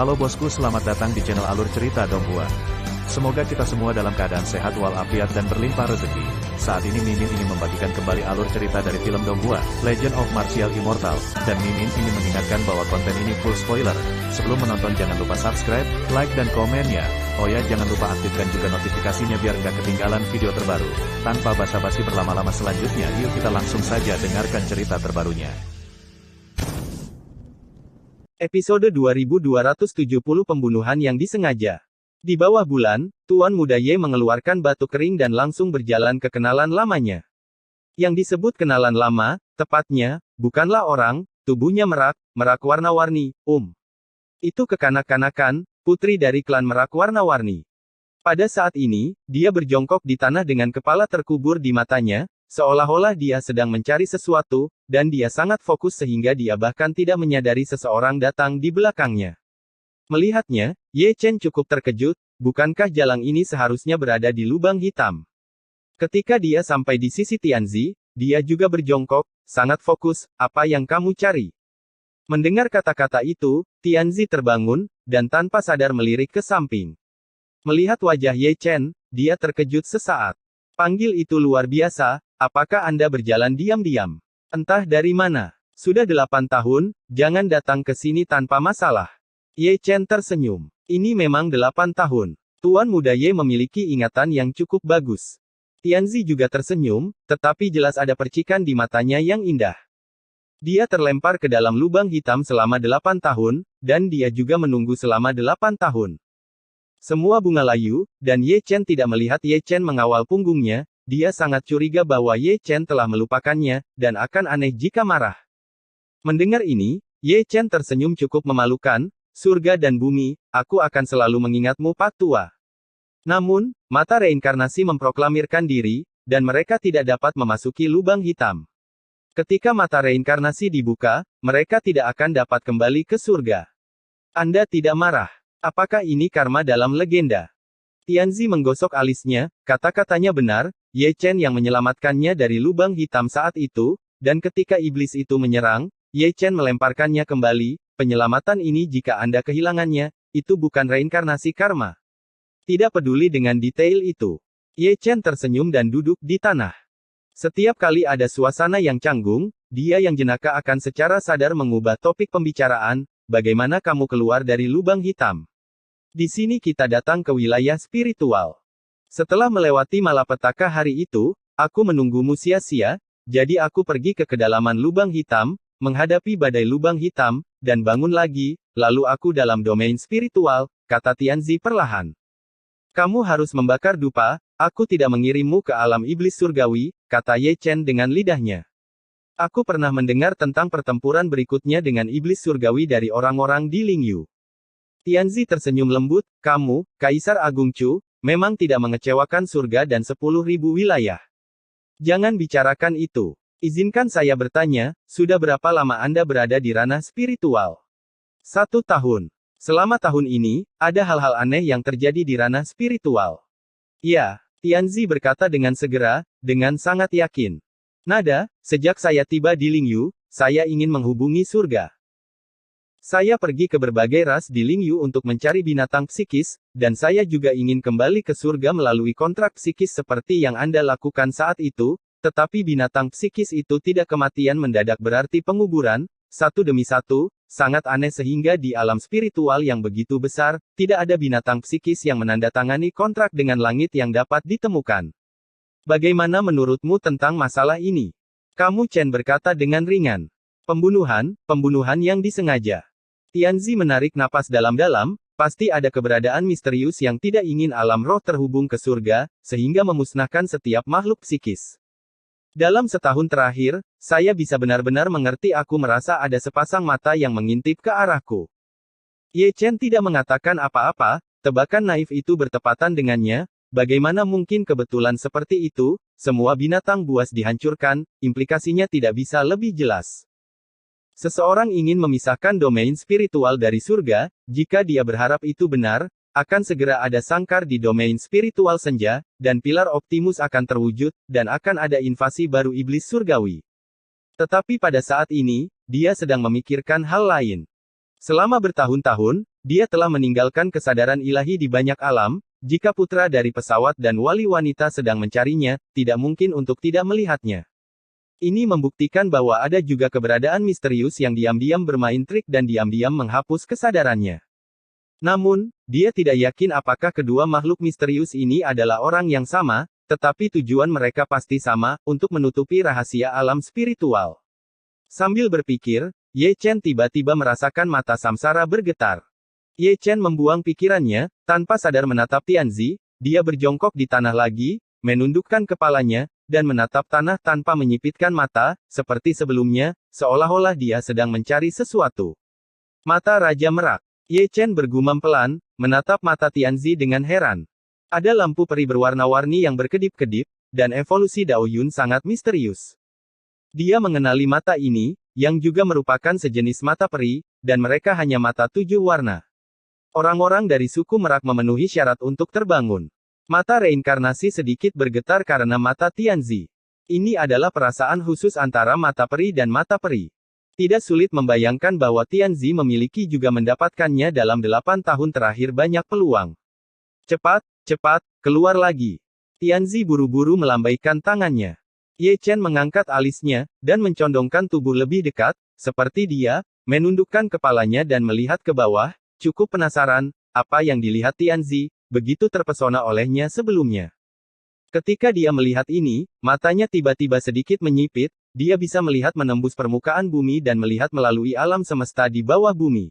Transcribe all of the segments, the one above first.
Halo bosku, selamat datang di channel Alur Cerita Donghua. Semoga kita semua dalam keadaan sehat walafiat dan berlimpah rezeki. Saat ini Mimin ingin membagikan kembali alur cerita dari film Donghua, Legend of Martial Immortal, dan Mimin ingin mengingatkan bahwa konten ini full spoiler. Sebelum menonton jangan lupa subscribe, like dan komen ya. Oh ya, jangan lupa aktifkan juga notifikasinya biar nggak ketinggalan video terbaru. Tanpa basa-basi berlama-lama selanjutnya, yuk kita langsung saja dengarkan cerita terbarunya. Episode 2270 Pembunuhan yang disengaja. Di bawah bulan, Tuan Muda Ye mengeluarkan batu kering dan langsung berjalan ke kenalan lamanya. Yang disebut kenalan lama, tepatnya, bukanlah orang, tubuhnya merak warna-warni, Itu kekanak-kanakan, putri dari klan merak warna-warni. Pada saat ini, dia berjongkok di tanah dengan kepala terkubur di matanya, seolah-olah dia sedang mencari sesuatu, dan dia sangat fokus sehingga dia bahkan tidak menyadari seseorang datang di belakangnya. Melihatnya, Ye Chen cukup terkejut, bukankah jalang ini seharusnya berada di lubang hitam? Ketika dia sampai di sisi Tianzi, dia juga berjongkok, sangat fokus, apa yang kamu cari? Mendengar kata-kata itu, Tianzi terbangun, dan tanpa sadar melirik ke samping. Melihat wajah Ye Chen, dia terkejut sesaat. Panggil itu luar biasa, apakah Anda berjalan diam-diam? Entah dari mana. Sudah 8 tahun, jangan datang ke sini tanpa masalah. Ye Chen tersenyum. Ini memang 8 tahun. Tuan Muda Ye memiliki ingatan yang cukup bagus. Tianzi juga tersenyum, tetapi jelas ada percikan di matanya yang indah. Dia terlempar ke dalam lubang hitam selama 8 tahun, dan dia juga menunggu selama 8 tahun. Semua bunga layu, dan Ye Chen tidak melihat Ye Chen mengawal punggungnya. Dia sangat curiga bahwa Ye Chen telah melupakannya, dan akan aneh jika marah. Mendengar ini, Ye Chen tersenyum cukup memalukan, surga dan bumi, aku akan selalu mengingatmu Pak Tua. Namun, mata reinkarnasi memproklamirkan diri, dan mereka tidak dapat memasuki lubang hitam. Ketika mata reinkarnasi dibuka, mereka tidak akan dapat kembali ke surga. Anda tidak marah. Apakah ini karma dalam legenda? Tianzi menggosok alisnya, kata-katanya benar, Ye Chen yang menyelamatkannya dari lubang hitam saat itu, dan ketika iblis itu menyerang, Ye Chen melemparkannya kembali. Penyelamatan ini jika Anda kehilangannya, itu bukan reinkarnasi karma. Tidak peduli dengan detail itu. Ye Chen tersenyum dan duduk di tanah. Setiap kali ada suasana yang canggung, dia yang jenaka akan secara sadar mengubah topik pembicaraan, bagaimana kamu keluar dari lubang hitam. Di sini kita datang ke wilayah spiritual. Setelah melewati malapetaka hari itu, aku menunggumu sia-sia, jadi aku pergi ke kedalaman lubang hitam, menghadapi badai lubang hitam, dan bangun lagi, lalu aku dalam domain spiritual, kata Tianzi perlahan. Kamu harus membakar dupa, aku tidak mengirimmu ke alam iblis surgawi, kata Ye Chen dengan lidahnya. Aku pernah mendengar tentang pertempuran berikutnya dengan iblis surgawi dari orang-orang di Lingyu. Tianzi tersenyum lembut, kamu, Kaisar Agung Chu, memang tidak mengecewakan surga dan 10.000 wilayah. Jangan bicarakan itu. Izinkan saya bertanya, sudah berapa lama Anda berada di ranah spiritual? 1 tahun. Selama tahun ini, ada hal-hal aneh yang terjadi di ranah spiritual. Ya, Tianzi berkata dengan segera, dengan sangat yakin. Nada, sejak saya tiba di Lingyu, saya ingin menghubungi surga. Saya pergi ke berbagai ras di Lingyu untuk mencari binatang psikis, dan saya juga ingin kembali ke surga melalui kontrak psikis seperti yang Anda lakukan saat itu, tetapi binatang psikis itu tidak kematian mendadak berarti penguburan, satu demi satu, sangat aneh sehingga di alam spiritual yang begitu besar, tidak ada binatang psikis yang menandatangani kontrak dengan langit yang dapat ditemukan. Bagaimana menurutmu tentang masalah ini? Kamu Chen berkata dengan ringan. Pembunuhan yang disengaja. Tianzi menarik napas dalam-dalam, pasti ada keberadaan misterius yang tidak ingin alam roh terhubung ke surga, sehingga memusnahkan setiap makhluk psikis. Dalam setahun terakhir, saya bisa benar-benar mengerti aku merasa ada sepasang mata yang mengintip ke arahku. Ye Chen tidak mengatakan apa-apa, tebakan naif itu bertepatan dengannya, bagaimana mungkin kebetulan seperti itu, semua binatang buas dihancurkan, implikasinya tidak bisa lebih jelas. Seseorang ingin memisahkan domain spiritual dari surga, jika dia berharap itu benar, akan segera ada sangkar di domain spiritual senja, dan pilar Optimus akan terwujud, dan akan ada invasi baru iblis surgawi. Tetapi pada saat ini, dia sedang memikirkan hal lain. Selama bertahun-tahun, dia telah meninggalkan kesadaran ilahi di banyak alam. Jika putra dari pesawat dan wali wanita sedang mencarinya, tidak mungkin untuk tidak melihatnya. Ini membuktikan bahwa ada juga keberadaan misterius yang diam-diam bermain trik dan diam-diam menghapus kesadarannya. Namun, dia tidak yakin apakah kedua makhluk misterius ini adalah orang yang sama, tetapi tujuan mereka pasti sama, untuk menutupi rahasia alam spiritual. Sambil berpikir, Ye Chen tiba-tiba merasakan mata samsara bergetar. Ye Chen membuang pikirannya, tanpa sadar menatap Tianzi. Dia berjongkok di tanah lagi, menundukkan kepalanya, dan menatap tanah tanpa menyipitkan mata, seperti sebelumnya, seolah-olah dia sedang mencari sesuatu. Mata Raja merak. Ye Chen bergumam pelan, menatap mata Tianzi dengan heran. Ada lampu peri berwarna-warni yang berkedip-kedip, dan evolusi Dao Yun sangat misterius. Dia mengenali mata ini, yang juga merupakan sejenis mata peri, dan mereka hanya mata 7 warna. Orang-orang dari suku merak memenuhi syarat untuk terbangun. Mata reinkarnasi sedikit bergetar karena mata Tianzi. Ini adalah perasaan khusus antara mata peri dan mata peri. Tidak sulit membayangkan bahwa Tianzi memiliki juga mendapatkannya dalam 8 tahun terakhir banyak peluang. Cepat, cepat, keluar lagi. Tianzi buru-buru melambaikan tangannya. Ye Chen mengangkat alisnya, dan mencondongkan tubuh lebih dekat, seperti dia, menundukkan kepalanya dan melihat ke bawah, cukup penasaran, apa yang dilihat Tianzi, begitu terpesona olehnya sebelumnya. Ketika dia melihat ini, matanya tiba-tiba sedikit menyipit, dia bisa melihat menembus permukaan bumi dan melihat melalui alam semesta di bawah bumi.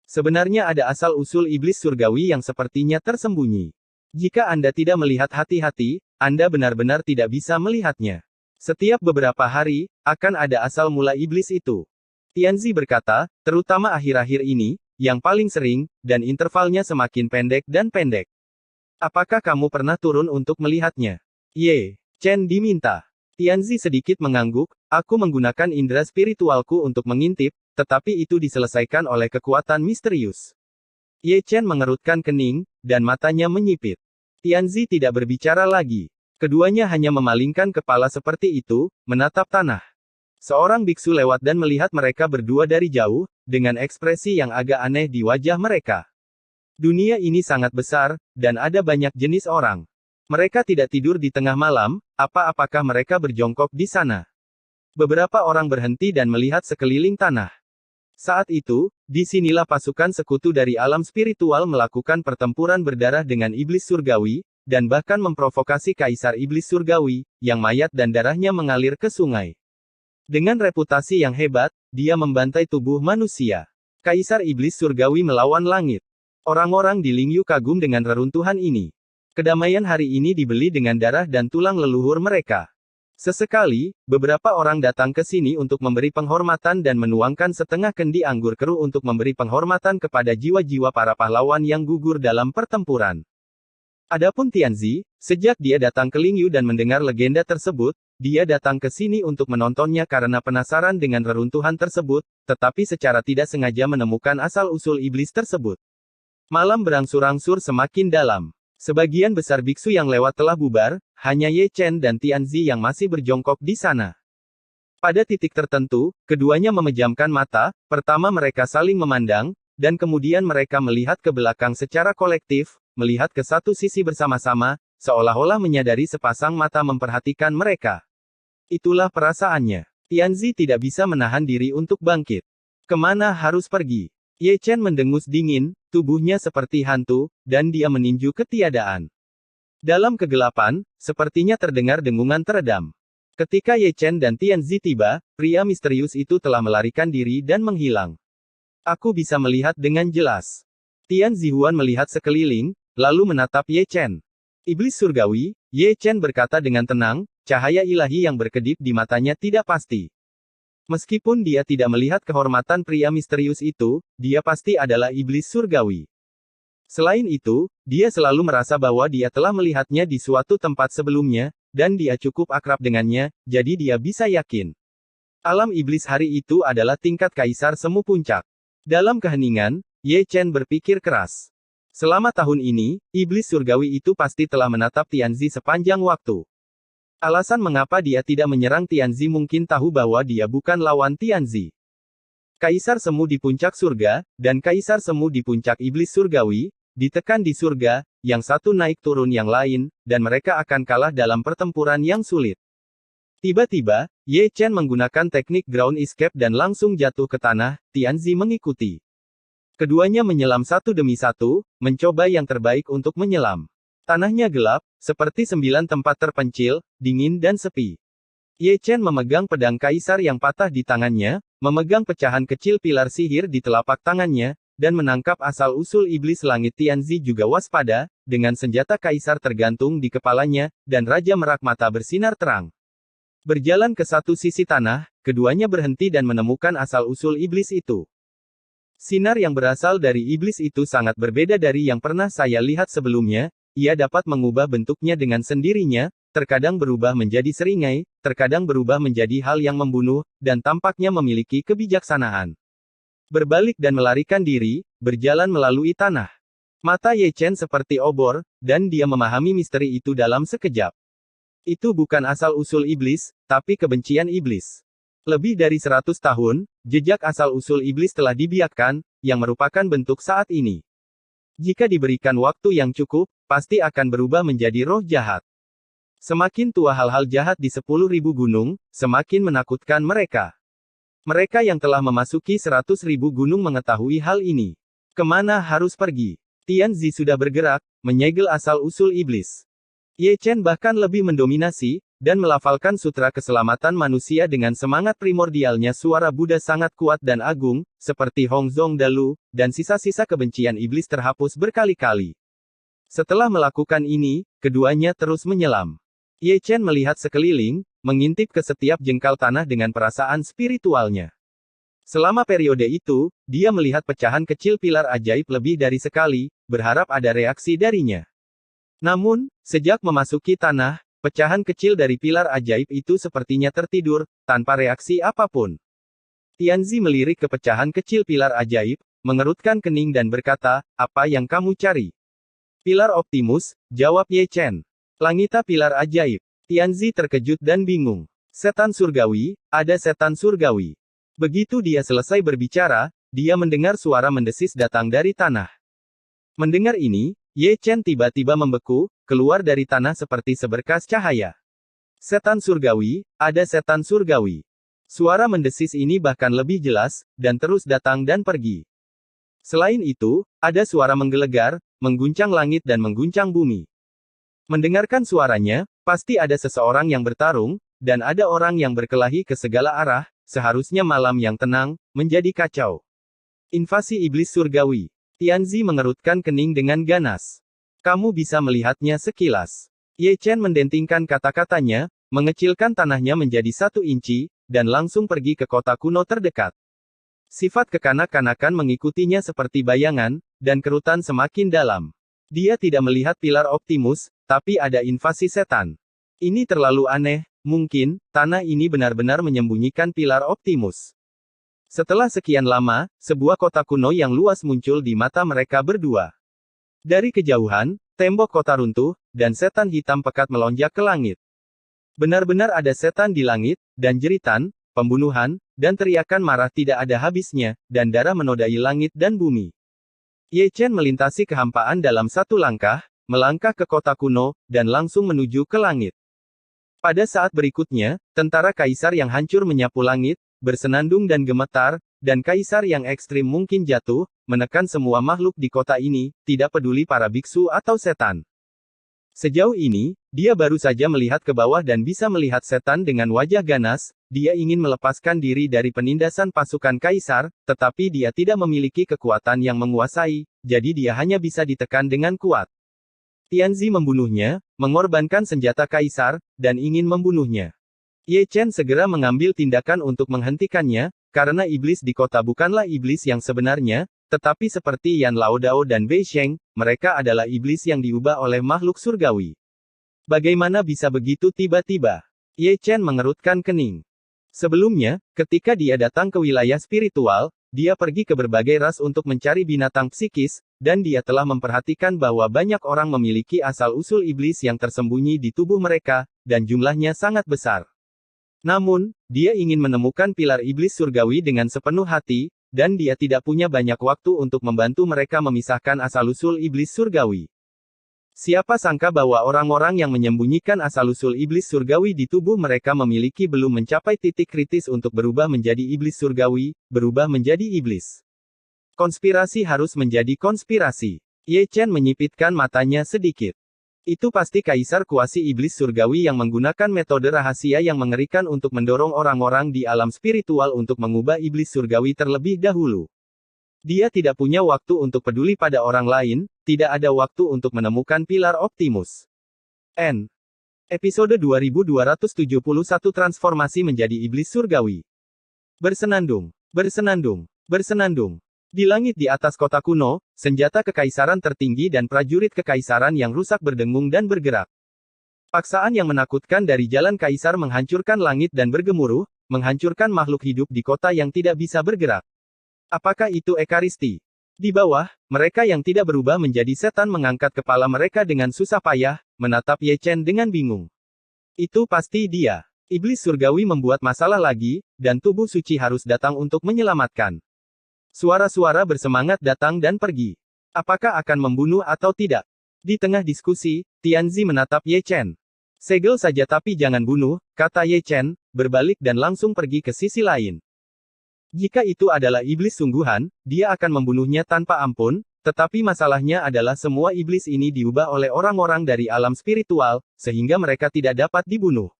Sebenarnya ada asal-usul iblis surgawi yang sepertinya tersembunyi. Jika Anda tidak melihat hati-hati, Anda benar-benar tidak bisa melihatnya. Setiap beberapa hari, akan ada asal mula iblis itu. Tianzi berkata, terutama akhir-akhir ini, yang paling sering, dan intervalnya semakin pendek dan pendek. Apakah kamu pernah turun untuk melihatnya? Ye Chen diminta. Tianzi sedikit mengangguk, aku menggunakan indera spiritualku untuk mengintip, tetapi itu diselesaikan oleh kekuatan misterius. Ye Chen mengerutkan kening, dan matanya menyipit. Tianzi tidak berbicara lagi. Keduanya hanya memalingkan kepala seperti itu, menatap tanah. Seorang biksu lewat dan melihat mereka berdua dari jauh, dengan ekspresi yang agak aneh di wajah mereka. Dunia ini sangat besar, dan ada banyak jenis orang. Mereka tidak tidur di tengah malam, apakah mereka berjongkok di sana? Beberapa orang berhenti dan melihat sekeliling tanah. Saat itu, disinilah pasukan sekutu dari alam spiritual melakukan pertempuran berdarah dengan iblis surgawi, dan bahkan memprovokasi kaisar iblis surgawi, yang mayat dan darahnya mengalir ke sungai. Dengan reputasi yang hebat, dia membantai tubuh manusia. Kaisar iblis surgawi melawan langit. Orang-orang di Lingyu kagum dengan reruntuhan ini. Kedamaian hari ini dibeli dengan darah dan tulang leluhur mereka. Sesekali, beberapa orang datang ke sini untuk memberi penghormatan dan menuangkan setengah kendi anggur keruh untuk memberi penghormatan kepada jiwa-jiwa para pahlawan yang gugur dalam pertempuran. Adapun Tianzi, sejak dia datang ke Lingyu dan mendengar legenda tersebut, dia datang ke sini untuk menontonnya karena penasaran dengan reruntuhan tersebut, tetapi secara tidak sengaja menemukan asal-usul iblis tersebut. Malam berangsur-angsur semakin dalam. Sebagian besar biksu yang lewat telah bubar, hanya Ye Chen dan Tianzi yang masih berjongkok di sana. Pada titik tertentu, keduanya memejamkan mata, pertama mereka saling memandang, dan kemudian mereka melihat ke belakang secara kolektif, melihat ke satu sisi bersama-sama, seolah-olah menyadari sepasang mata memperhatikan mereka. Itulah perasaannya. Tianzi tidak bisa menahan diri untuk bangkit. Kemana harus pergi? Ye Chen mendengus dingin, tubuhnya seperti hantu, dan dia meninju ketiadaan. Dalam kegelapan, sepertinya terdengar dengungan teredam. Ketika Ye Chen dan Tianzi tiba, pria misterius itu telah melarikan diri dan menghilang. Aku bisa melihat dengan jelas. Tianzi Huan melihat sekeliling, lalu menatap Ye Chen. Iblis surgawi, Ye Chen berkata dengan tenang, cahaya ilahi yang berkedip di matanya tidak pasti. Meskipun dia tidak melihat kehormatan pria misterius itu, dia pasti adalah iblis surgawi. Selain itu, dia selalu merasa bahwa dia telah melihatnya di suatu tempat sebelumnya, dan dia cukup akrab dengannya, jadi dia bisa yakin. Alam iblis hari itu adalah tingkat kaisar semu puncak. Dalam keheningan, Ye Chen berpikir keras. Selama tahun ini, iblis surgawi itu pasti telah menatap Tianzi sepanjang waktu. Alasan mengapa dia tidak menyerang Tianzi mungkin tahu bahwa dia bukan lawan Tianzi. Kaisar Semu di puncak surga, dan Kaisar Semu di puncak iblis surgawi, ditekan di surga, yang satu naik turun yang lain, dan mereka akan kalah dalam pertempuran yang sulit. Tiba-tiba, Ye Chen menggunakan teknik ground escape dan langsung jatuh ke tanah, Tianzi mengikuti. Keduanya menyelam satu demi satu, mencoba yang terbaik untuk menyelam. Tanahnya gelap, seperti 9 tempat terpencil, dingin dan sepi. Ye Chen memegang pedang kaisar yang patah di tangannya, memegang pecahan kecil pilar sihir di telapak tangannya, dan menangkap asal-usul iblis langit. Tianzi juga waspada, dengan senjata kaisar tergantung di kepalanya, dan Raja Merak Mata bersinar terang. Berjalan ke satu sisi tanah, keduanya berhenti dan menemukan asal-usul iblis itu. Sinar yang berasal dari iblis itu sangat berbeda dari yang pernah saya lihat sebelumnya. Ia dapat mengubah bentuknya dengan sendirinya, terkadang berubah menjadi seringai, terkadang berubah menjadi hal yang membunuh, dan tampaknya memiliki kebijaksanaan. Berbalik dan melarikan diri, berjalan melalui tanah. Mata Ye Chen seperti obor, dan dia memahami misteri itu dalam sekejap. Itu bukan asal-usul iblis, tapi kebencian iblis. Lebih dari 100 tahun, jejak asal-usul iblis telah dibiarkan, yang merupakan bentuk saat ini. Jika diberikan waktu yang cukup, pasti akan berubah menjadi roh jahat. Semakin tua hal-hal jahat di 10.000 gunung, semakin menakutkan mereka. Mereka yang telah memasuki 100.000 gunung mengetahui hal ini. Kemana harus pergi? Tianzi sudah bergerak, menyegel asal-usul iblis. Ye Chen bahkan lebih mendominasi, dan melafalkan sutra keselamatan manusia dengan semangat primordialnya. Suara Buddha sangat kuat dan agung, seperti Hong Zong Dalu, dan sisa-sisa kebencian iblis terhapus berkali-kali. Setelah melakukan ini, keduanya terus menyelam. Ye Chen melihat sekeliling, mengintip ke setiap jengkal tanah dengan perasaan spiritualnya. Selama periode itu, dia melihat pecahan kecil pilar ajaib lebih dari sekali, berharap ada reaksi darinya. Namun, sejak memasuki tanah, pecahan kecil dari pilar ajaib itu sepertinya tertidur, tanpa reaksi apapun. Tianzi melirik ke pecahan kecil pilar ajaib, mengerutkan kening dan berkata, "Apa yang kamu cari?" "Pilar Optimus," jawab Ye Chen. "Langita pilar ajaib." Tianzi terkejut dan bingung. Setan surgawi, ada setan surgawi. Begitu dia selesai berbicara, dia mendengar suara mendesis datang dari tanah. Mendengar ini, Ye Chen tiba-tiba membeku, keluar dari tanah seperti seberkas cahaya. Setan surgawi, ada setan surgawi. Suara mendesis ini bahkan lebih jelas, dan terus datang dan pergi. Selain itu, ada suara menggelegar, mengguncang langit dan mengguncang bumi. Mendengarkan suaranya, pasti ada seseorang yang bertarung, dan ada orang yang berkelahi ke segala arah. Seharusnya malam yang tenang, menjadi kacau. Invasi iblis surgawi. Tianzi mengerutkan kening dengan ganas. Kamu bisa melihatnya sekilas. Ye Chen mendentingkan kata-katanya, mengecilkan tanahnya menjadi 1 inci, dan langsung pergi ke kota kuno terdekat. Sifat kekanak-kanakan mengikutinya seperti bayangan, dan kerutan semakin dalam. Dia tidak melihat pilar Optimus, tapi ada invasi setan. Ini terlalu aneh, mungkin, tanah ini benar-benar menyembunyikan pilar Optimus. Setelah sekian lama, sebuah kota kuno yang luas muncul di mata mereka berdua. Dari kejauhan, tembok kota runtuh, dan setan hitam pekat melonjak ke langit. Benar-benar ada setan di langit, dan jeritan, pembunuhan, dan teriakan marah tidak ada habisnya, dan darah menodai langit dan bumi. Ye Chen melintasi kehampaan dalam 1 langkah, melangkah ke kota kuno, dan langsung menuju ke langit. Pada saat berikutnya, tentara kaisar yang hancur menyapu langit, bersenandung dan gemetar, dan kaisar yang ekstrim mungkin jatuh, menekan semua makhluk di kota ini, tidak peduli para biksu atau setan. Sejauh ini, dia baru saja melihat ke bawah dan bisa melihat setan dengan wajah ganas. Dia ingin melepaskan diri dari penindasan pasukan kaisar, tetapi dia tidak memiliki kekuatan yang menguasai, jadi dia hanya bisa ditekan dengan kuat. Tianzi membunuhnya, mengorbankan senjata kaisar, dan ingin membunuhnya. Ye Chen segera mengambil tindakan untuk menghentikannya, karena iblis di kota bukanlah iblis yang sebenarnya, tetapi seperti Yan Laodao dan Bei Sheng, mereka adalah iblis yang diubah oleh makhluk surgawi. Bagaimana bisa begitu tiba-tiba? Ye Chen mengerutkan kening. Sebelumnya, ketika dia datang ke wilayah spiritual, dia pergi ke berbagai ras untuk mencari binatang psikis, dan dia telah memperhatikan bahwa banyak orang memiliki asal-usul iblis yang tersembunyi di tubuh mereka, dan jumlahnya sangat besar. Namun, dia ingin menemukan pilar iblis surgawi dengan sepenuh hati, dan dia tidak punya banyak waktu untuk membantu mereka memisahkan asal-usul iblis surgawi. Siapa sangka bahwa orang-orang yang menyembunyikan asal-usul iblis surgawi di tubuh mereka memiliki belum mencapai titik kritis untuk berubah menjadi iblis surgawi, berubah menjadi iblis. Konspirasi harus menjadi konspirasi. Ye Chen menyipitkan matanya sedikit. Itu pasti kaisar kuasi iblis surgawi yang menggunakan metode rahasia yang mengerikan untuk mendorong orang-orang di alam spiritual untuk mengubah iblis surgawi terlebih dahulu. Dia tidak punya waktu untuk peduli pada orang lain, tidak ada waktu untuk menemukan pilar Optimus. N. Episode 2271 Transformasi menjadi iblis surgawi. Bersenandung, bersenandung, bersenandung. Di langit di atas kota kuno, senjata kekaisaran tertinggi dan prajurit kekaisaran yang rusak berdengung dan bergerak. Paksaan yang menakutkan dari jalan kaisar menghancurkan langit dan bergemuruh, menghancurkan makhluk hidup di kota yang tidak bisa bergerak. Apakah itu Ekaristi? Di bawah, mereka yang tidak berubah menjadi setan mengangkat kepala mereka dengan susah payah, menatap Ye Chen dengan bingung. Itu pasti dia. Iblis surgawi membuat masalah lagi, dan tubuh suci harus datang untuk menyelamatkan. Suara-suara bersemangat datang dan pergi. Apakah akan membunuh atau tidak? Di tengah diskusi, Tianzi menatap Ye Chen. Segel saja tapi jangan bunuh, kata Ye Chen, berbalik dan langsung pergi ke sisi lain. Jika itu adalah iblis sungguhan, dia akan membunuhnya tanpa ampun, tetapi masalahnya adalah semua iblis ini diubah oleh orang-orang dari alam spiritual, sehingga mereka tidak dapat dibunuh.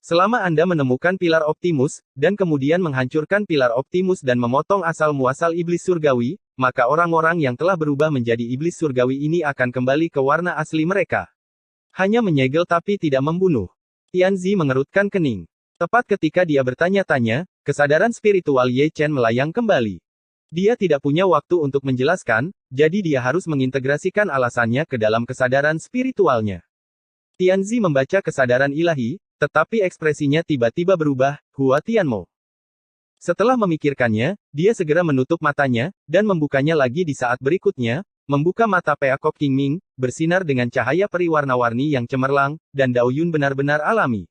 Selama Anda menemukan pilar Optimus, dan kemudian menghancurkan pilar Optimus dan memotong asal-muasal iblis surgawi, maka orang-orang yang telah berubah menjadi iblis surgawi ini akan kembali ke warna asli mereka. Hanya menyegel tapi tidak membunuh. Tianzi mengerutkan kening. Tepat ketika dia bertanya-tanya, kesadaran spiritual Ye Chen melayang kembali. Dia tidak punya waktu untuk menjelaskan, jadi dia harus mengintegrasikan alasannya ke dalam kesadaran spiritualnya. Tianzi membaca kesadaran ilahi, tetapi ekspresinya tiba-tiba berubah, Hua Tianmo. Setelah memikirkannya, dia segera menutup matanya, dan membukanya lagi di saat berikutnya, membuka mata Peacock King Ming, bersinar dengan cahaya peri warna-warni yang cemerlang, dan Dao Yun benar-benar alami.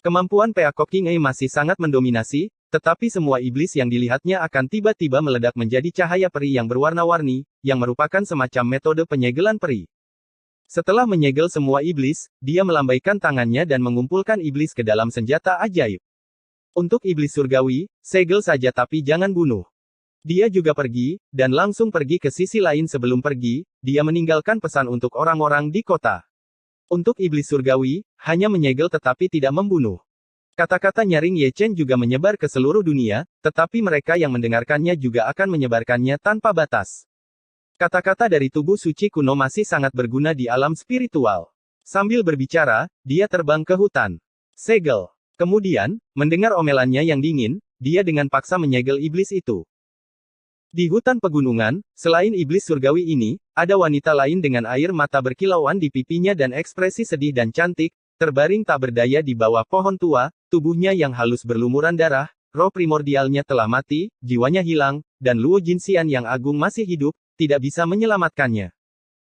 Kemampuan Peacock King masih sangat mendominasi, tetapi semua iblis yang dilihatnya akan tiba-tiba meledak menjadi cahaya peri yang berwarna-warni, yang merupakan semacam metode penyegelan peri. Setelah menyegel semua iblis, dia melambaikan tangannya dan mengumpulkan iblis ke dalam senjata ajaib. Untuk iblis surgawi, segel saja tapi jangan bunuh. Dia juga pergi, dan langsung pergi ke sisi lain sebelum pergi, dia meninggalkan pesan untuk orang-orang di kota. Untuk iblis surgawi, hanya menyegel tetapi tidak membunuh. Kata-kata nyaring Ye Chen juga menyebar ke seluruh dunia, tetapi mereka yang mendengarkannya juga akan menyebarkannya tanpa batas. Kata-kata dari tubuh suci kuno masih sangat berguna di alam spiritual. Sambil berbicara, dia terbang ke hutan. Segel. Kemudian, mendengar omelannya yang dingin, dia dengan paksa menyegel iblis itu. Di hutan pegunungan, selain iblis surgawi ini, ada wanita lain dengan air mata berkilauan di pipinya dan ekspresi sedih dan cantik, terbaring tak berdaya di bawah pohon tua, tubuhnya yang halus berlumuran darah, roh primordialnya telah mati, jiwanya hilang, dan Luo Jinxian yang agung masih hidup, tidak bisa menyelamatkannya.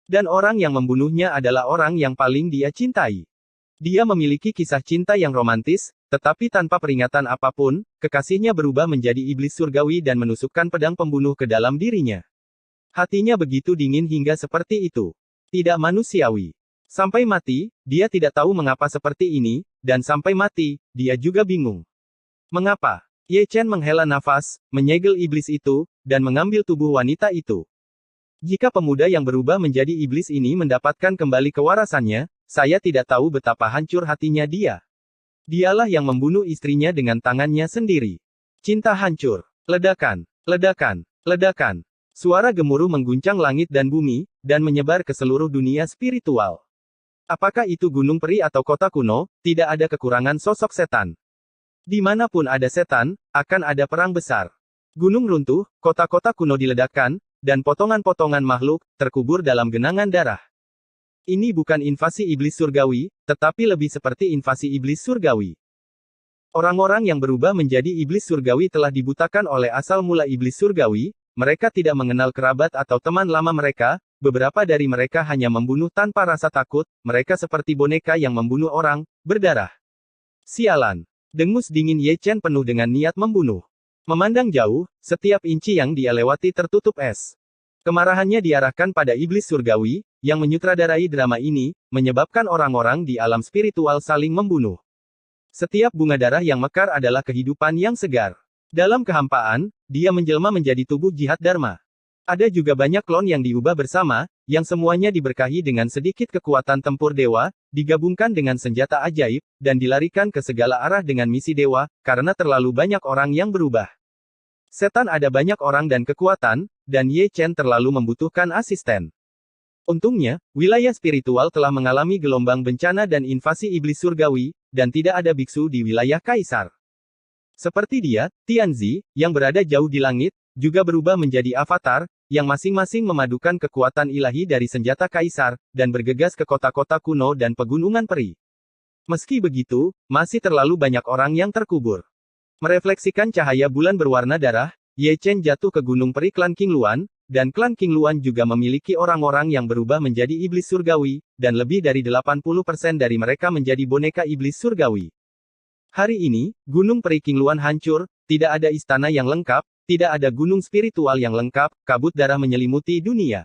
Dan orang yang membunuhnya adalah orang yang paling dia cintai. Dia memiliki kisah cinta yang romantis, tetapi tanpa peringatan apapun, kekasihnya berubah menjadi iblis surgawi dan menusukkan pedang pembunuh ke dalam dirinya. Hatinya begitu dingin hingga seperti itu. Tidak manusiawi. Sampai mati, dia tidak tahu mengapa seperti ini, dan sampai mati, dia juga bingung. Mengapa? Ye Chen menghela nafas, menyegel iblis itu, dan mengambil tubuh wanita itu. Jika pemuda yang berubah menjadi iblis ini mendapatkan kembali kewarasannya, saya tidak tahu betapa hancur hatinya dia. Dialah yang membunuh istrinya dengan tangannya sendiri. Cinta hancur. Ledakan. Ledakan. Ledakan. Suara gemuruh mengguncang langit dan bumi, dan menyebar ke seluruh dunia spiritual. Apakah itu gunung peri atau kota kuno, tidak ada kekurangan sosok setan. Dimanapun ada setan, akan ada perang besar. Gunung runtuh, kota-kota kuno diledakkan, dan potongan-potongan makhluk, terkubur dalam genangan darah. Ini bukan invasi iblis surgawi, tetapi lebih seperti invasi iblis surgawi. Orang-orang yang berubah menjadi iblis surgawi telah dibutakan oleh asal mula iblis surgawi, mereka tidak mengenal kerabat atau teman lama mereka, beberapa dari mereka hanya membunuh tanpa rasa takut, mereka seperti boneka yang membunuh orang, berdarah. Sialan. Dengus dingin Ye Chen penuh dengan niat membunuh. Memandang jauh, setiap inci yang dia lewati tertutup es. Kemarahannya diarahkan pada iblis surgawi, yang menyutradarai drama ini, menyebabkan orang-orang di alam spiritual saling membunuh. Setiap bunga darah yang mekar adalah kehidupan yang segar. Dalam kehampaan, dia menjelma menjadi tubuh jihad Dharma. Ada juga banyak klon yang diubah bersama, yang semuanya diberkahi dengan sedikit kekuatan tempur dewa, digabungkan dengan senjata ajaib, dan dilarikan ke segala arah dengan misi dewa, karena terlalu banyak orang yang berubah. Setan ada banyak orang dan kekuatan, dan Ye Chen terlalu membutuhkan asisten. Untungnya, wilayah spiritual telah mengalami gelombang bencana dan invasi iblis surgawi, dan tidak ada biksu di wilayah kaisar. Seperti dia, Tianzi, yang berada jauh di langit, juga berubah menjadi avatar, yang masing-masing memadukan kekuatan ilahi dari senjata kaisar, dan bergegas ke kota-kota kuno dan pegunungan peri. Meski begitu, masih terlalu banyak orang yang terkubur. Merefleksikan cahaya bulan berwarna darah, Ye Chen jatuh ke gunung peri klan King Luan, dan klan King Luan juga memiliki orang-orang yang berubah menjadi iblis surgawi, dan lebih dari 80% dari mereka menjadi boneka iblis surgawi. Hari ini, gunung peri King Luan hancur, tidak ada istana yang lengkap, tidak ada gunung spiritual yang lengkap, kabut darah menyelimuti dunia.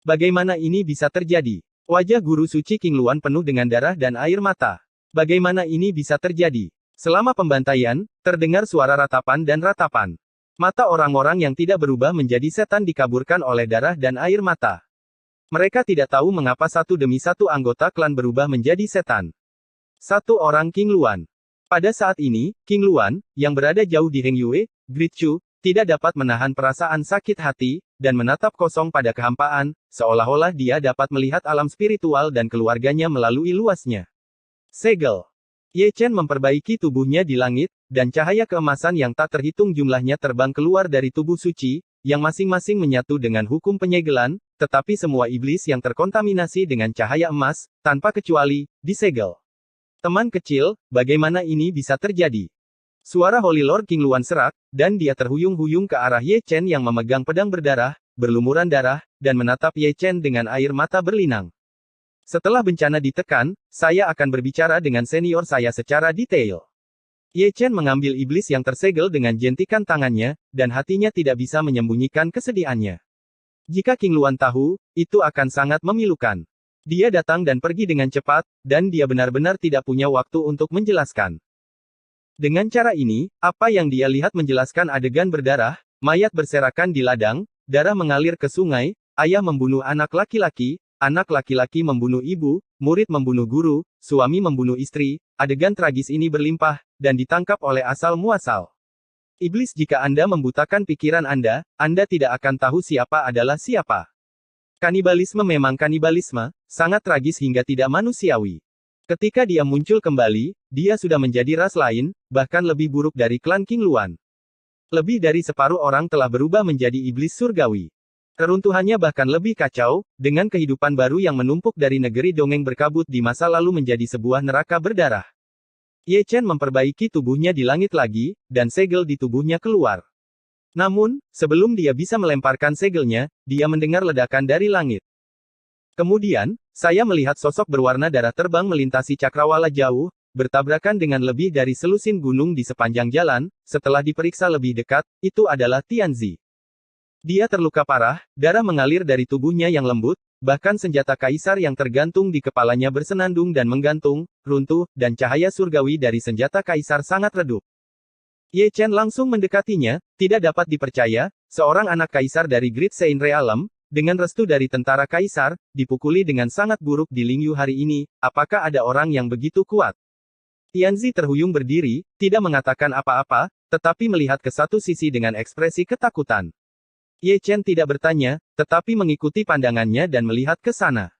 Bagaimana ini bisa terjadi? Wajah guru suci King Luan penuh dengan darah dan air mata. Bagaimana ini bisa terjadi? Selama pembantaian, terdengar suara ratapan dan ratapan. Mata orang-orang yang tidak berubah menjadi setan dikaburkan oleh darah dan air mata. Mereka tidak tahu mengapa satu demi satu anggota klan berubah menjadi setan. Satu orang King Luan. Pada saat ini, King Luan, yang berada jauh di Hengyue, Great Chu, tidak dapat menahan perasaan sakit hati, dan menatap kosong pada kehampaan, seolah-olah dia dapat melihat alam spiritual dan keluarganya melalui luasnya. Segel. Ye Chen memperbaiki tubuhnya di langit, dan cahaya keemasan yang tak terhitung jumlahnya terbang keluar dari tubuh suci, yang masing-masing menyatu dengan hukum penyegelan, tetapi semua iblis yang terkontaminasi dengan cahaya emas, tanpa kecuali, disegel. Teman kecil, bagaimana ini bisa terjadi? Suara Holy Lord King Luan serak, dan dia terhuyung-huyung ke arah Ye Chen yang memegang pedang berdarah, berlumuran darah, dan menatap Ye Chen dengan air mata berlinang. Setelah bencana ditekan, saya akan berbicara dengan senior saya secara detail. Ye Chen mengambil iblis yang tersegel dengan jentikan tangannya, dan hatinya tidak bisa menyembunyikan kesedihannya. Jika King Luan tahu, itu akan sangat memilukan. Dia datang dan pergi dengan cepat, dan dia benar-benar tidak punya waktu untuk menjelaskan. Dengan cara ini, apa yang dia lihat menjelaskan adegan berdarah, mayat berserakan di ladang, darah mengalir ke sungai, ayah membunuh anak laki-laki membunuh ibu, murid membunuh guru, suami membunuh istri, adegan tragis ini berlimpah, dan ditangkap oleh asal-muasal. Iblis, jika Anda membutakan pikiran Anda tidak akan tahu siapa adalah siapa. Kanibalisme memang kanibalisme, sangat tragis hingga tidak manusiawi. Ketika dia muncul kembali, dia sudah menjadi ras lain, bahkan lebih buruk dari klan King Luan. Lebih dari separuh orang telah berubah menjadi iblis surgawi. Keruntuhannya bahkan lebih kacau, dengan kehidupan baru yang menumpuk dari negeri dongeng berkabut di masa lalu menjadi sebuah neraka berdarah. Ye Chen memperbaiki tubuhnya di langit lagi, dan segel di tubuhnya keluar. Namun, sebelum dia bisa melemparkan segelnya, dia mendengar ledakan dari langit. Kemudian, saya melihat sosok berwarna darah terbang melintasi cakrawala jauh, bertabrakan dengan lebih dari selusin gunung di sepanjang jalan. Setelah diperiksa lebih dekat, itu adalah Tianzi. Dia terluka parah, darah mengalir dari tubuhnya yang lembut, bahkan senjata kaisar yang tergantung di kepalanya bersenandung dan menggantung, runtuh, dan cahaya surgawi dari senjata kaisar sangat redup. Ye Chen langsung mendekatinya, tidak dapat dipercaya, seorang anak kaisar dari Great Sein Realm, dengan restu dari tentara kaisar, dipukuli dengan sangat buruk di Lingyu hari ini, apakah ada orang yang begitu kuat? Tianzi terhuyung berdiri, tidak mengatakan apa-apa, tetapi melihat ke satu sisi dengan ekspresi ketakutan. Ye Chen tidak bertanya, tetapi mengikuti pandangannya dan melihat ke sana.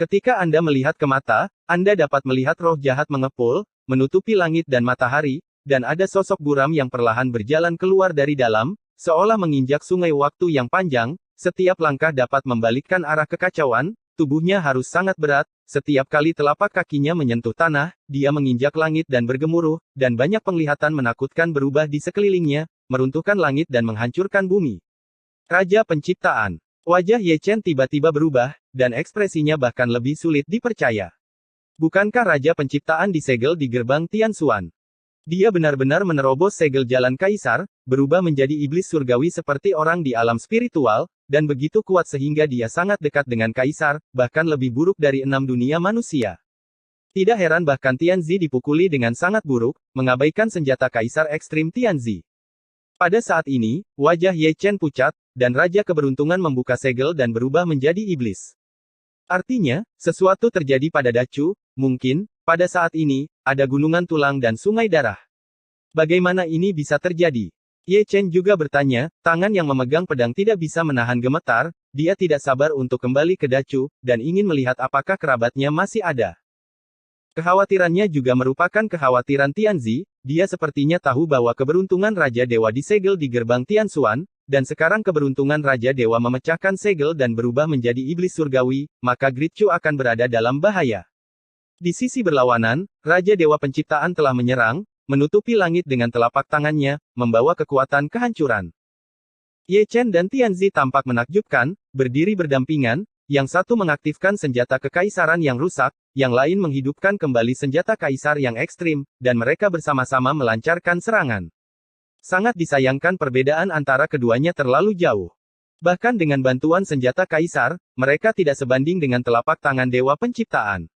Ketika Anda melihat ke mata, Anda dapat melihat roh jahat mengepul, menutupi langit dan matahari, dan ada sosok buram yang perlahan berjalan keluar dari dalam, seolah menginjak sungai waktu yang panjang. Setiap langkah dapat membalikkan arah kekacauan, tubuhnya harus sangat berat, setiap kali telapak kakinya menyentuh tanah, dia menginjak langit dan bergemuruh, dan banyak penglihatan menakutkan berubah di sekelilingnya, meruntuhkan langit dan menghancurkan bumi. Raja Penciptaan. Wajah Ye Chen tiba-tiba berubah, dan ekspresinya bahkan lebih sulit dipercaya. Bukankah Raja Penciptaan disegel di gerbang Tianxuan? Dia benar-benar menerobos segel jalan kaisar, berubah menjadi iblis surgawi seperti orang di alam spiritual, dan begitu kuat sehingga dia sangat dekat dengan kaisar, bahkan lebih buruk dari 6 dunia manusia. Tidak heran bahkan Tianzi dipukuli dengan sangat buruk, mengabaikan senjata kaisar ekstrim Tianzi. Pada saat ini, wajah Ye Chen pucat, dan Raja Keberuntungan membuka segel dan berubah menjadi iblis. Artinya, sesuatu terjadi pada Dacu, mungkin, pada saat ini, ada gunungan tulang dan sungai darah. Bagaimana ini bisa terjadi? Ye Chen juga bertanya, tangan yang memegang pedang tidak bisa menahan gemetar, dia tidak sabar untuk kembali ke Dacu, dan ingin melihat apakah kerabatnya masih ada. Kekhawatirannya juga merupakan kekhawatiran Tianzi, dia sepertinya tahu bahwa keberuntungan Raja Dewa disegel di gerbang Tianxuan, dan sekarang keberuntungan Raja Dewa memecahkan segel dan berubah menjadi iblis surgawi, maka Great Chu akan berada dalam bahaya. Di sisi berlawanan, Raja Dewa Penciptaan telah menyerang, menutupi langit dengan telapak tangannya, membawa kekuatan kehancuran. Ye Chen dan Tianzi tampak menakjubkan, berdiri berdampingan, yang satu mengaktifkan senjata kekaisaran yang rusak, yang lain menghidupkan kembali senjata kaisar yang ekstrim, dan mereka bersama-sama melancarkan serangan. Sangat disayangkan perbedaan antara keduanya terlalu jauh. Bahkan dengan bantuan senjata kaisar, mereka tidak sebanding dengan telapak tangan Dewa Penciptaan.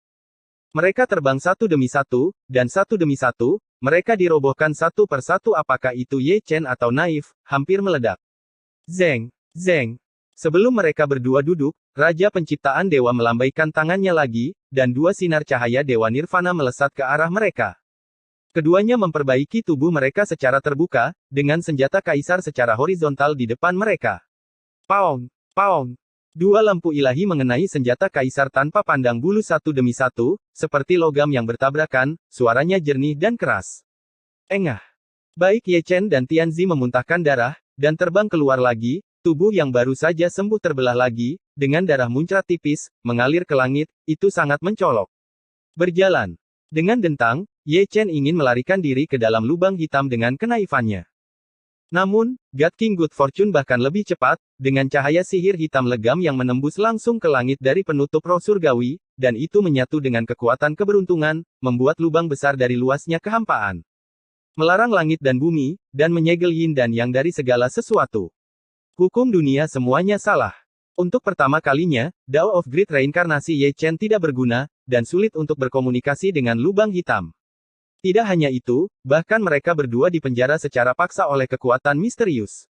Mereka terbang satu demi satu, dan satu demi satu, mereka dirobohkan satu per satu. Apakah itu Ye Chen atau naif, hampir meledak. Zeng, zeng. Sebelum mereka berdua duduk, Raja Penciptaan Dewa melambaikan tangannya lagi, dan dua sinar cahaya Dewa Nirvana melesat ke arah mereka. Keduanya memperbaiki tubuh mereka secara terbuka, dengan senjata kaisar secara horizontal di depan mereka. Paong, paong. Dua lampu ilahi mengenai senjata kaisar tanpa pandang bulu satu demi satu, seperti logam yang bertabrakan, suaranya jernih dan keras. Engah. Baik Ye Chen dan Tianzi memuntahkan darah, dan terbang keluar lagi. Tubuh yang baru saja sembuh terbelah lagi, dengan darah muncrat tipis, mengalir ke langit, itu sangat mencolok. Berjalan. Dengan dentang, Ye Chen ingin melarikan diri ke dalam lubang hitam dengan kenaifannya. Namun, God King Good Fortune bahkan lebih cepat, dengan cahaya sihir hitam legam yang menembus langsung ke langit dari penutup roh surgawi, dan itu menyatu dengan kekuatan keberuntungan, membuat lubang besar dari luasnya kehampaan. Melarang langit dan bumi, dan menyegel yin dan yang dari segala sesuatu. Hukum dunia semuanya salah. Untuk pertama kalinya, Dao of Great Reinkarnasi Ye Chen tidak berguna, dan sulit untuk berkomunikasi dengan lubang hitam. Tidak hanya itu, bahkan mereka berdua dipenjara secara paksa oleh kekuatan misterius.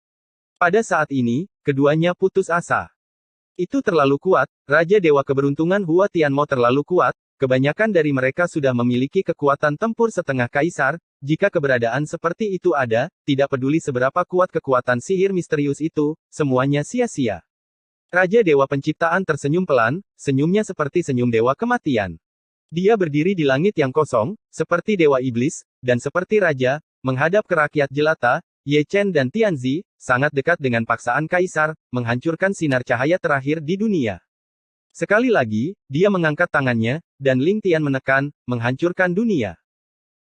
Pada saat ini, keduanya putus asa. Itu terlalu kuat, Raja Dewa Keberuntungan Hua Tianmo terlalu kuat, kebanyakan dari mereka sudah memiliki kekuatan tempur setengah kaisar. Jika keberadaan seperti itu ada, tidak peduli seberapa kuat kekuatan sihir misterius itu, semuanya sia-sia. Raja Dewa Penciptaan tersenyum pelan, senyumnya seperti senyum Dewa Kematian. Dia berdiri di langit yang kosong, seperti Dewa Iblis, dan seperti Raja, menghadap ke rakyat jelata. Ye Chen dan Tianzi, sangat dekat dengan paksaan kaisar, menghancurkan sinar cahaya terakhir di dunia. Sekali lagi, dia mengangkat tangannya, dan Ling Tian menekan, menghancurkan dunia.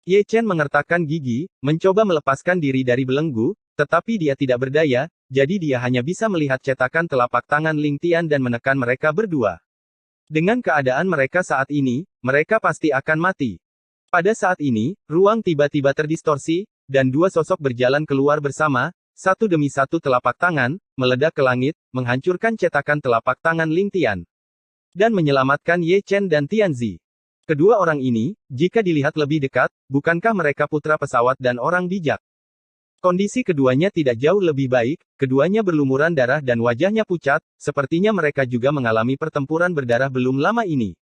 Ye Chen mengertakkan gigi, mencoba melepaskan diri dari belenggu, tetapi dia tidak berdaya, jadi dia hanya bisa melihat cetakan telapak tangan Ling Tian dan menekan mereka berdua. Dengan keadaan mereka saat ini, mereka pasti akan mati. Pada saat ini, ruang tiba-tiba terdistorsi, dan dua sosok berjalan keluar bersama, satu demi satu telapak tangan, meledak ke langit, menghancurkan cetakan telapak tangan Ling Tian. Dan menyelamatkan Ye Chen dan Tianzi. Kedua orang ini, jika dilihat lebih dekat, bukankah mereka putra pesawat dan orang bijak? Kondisi keduanya tidak jauh lebih baik, keduanya berlumuran darah dan wajahnya pucat, sepertinya mereka juga mengalami pertempuran berdarah belum lama ini.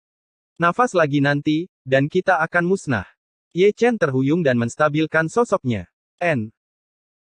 Nafas lagi nanti, dan kita akan musnah. Ye Chen terhuyung dan menstabilkan sosoknya.